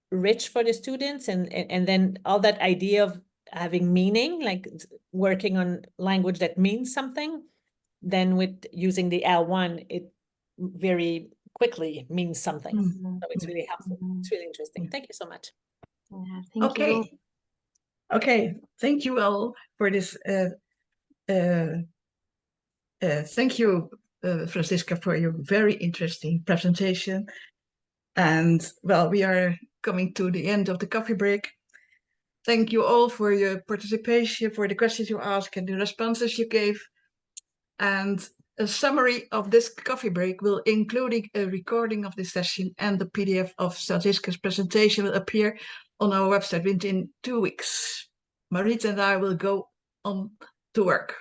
rich for the students, and then all that idea of having meaning, like working on language that means something, then with using the L1, it very quickly means something. So it's really helpful. It's really interesting. Thank you so much. Yeah, thank you. Okay, thank you all for this. Thank you, Franziska, for your very interesting presentation. And well, we are coming to the end of the coffee break. Thank you all for your participation, for the questions you asked and the responses you gave. And a summary of this coffee break will include a recording of this session, and the PDF of Franziska's presentation will appear on our website within 2 weeks. Mariet and I will go on to work.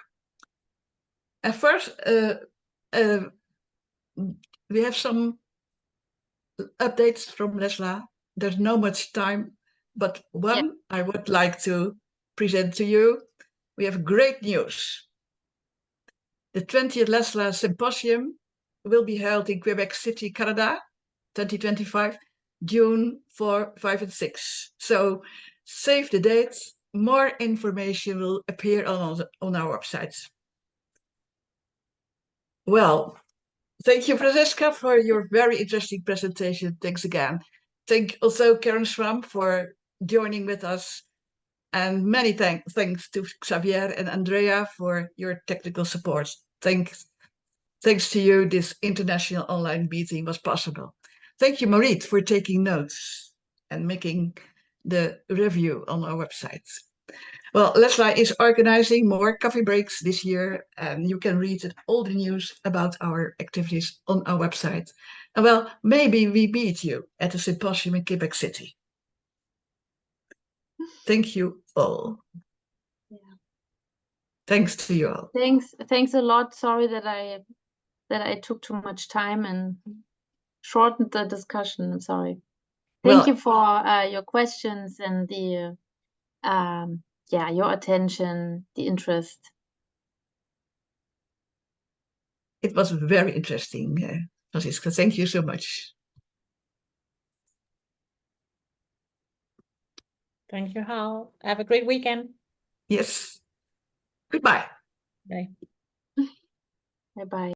And first, we have some updates from LESLLA. There's not much time, but one I would like to present to you. We have great news. The 20th LESLLA Symposium will be held in Quebec City, Canada, 2025, June 4, 5, and 6. So save the dates. More information will appear on our website. Well, thank you, Franziska, for your very interesting presentation. Thanks again. Thank also Karen Schramm for joining with us. And many thanks to Xavier and Andrea for your technical support. Thanks to you, this international online meeting was possible. Thank you, Mariet, for taking notes and making the review on our website. Well, LESLLA is organizing more coffee breaks this year, and you can read all the news about our activities on our website. And well, maybe we meet you at a symposium in Quebec City. Thank you all. Yeah. Thanks to you all. Thanks a lot. Sorry that I took too much time and shortened the discussion. I'm sorry. Thank you for your questions and the your attention, the interest. It was very interesting, Franziska. Thank you so much. Thank you, Hal. Have a great weekend. Yes. Goodbye. Bye. Bye-bye.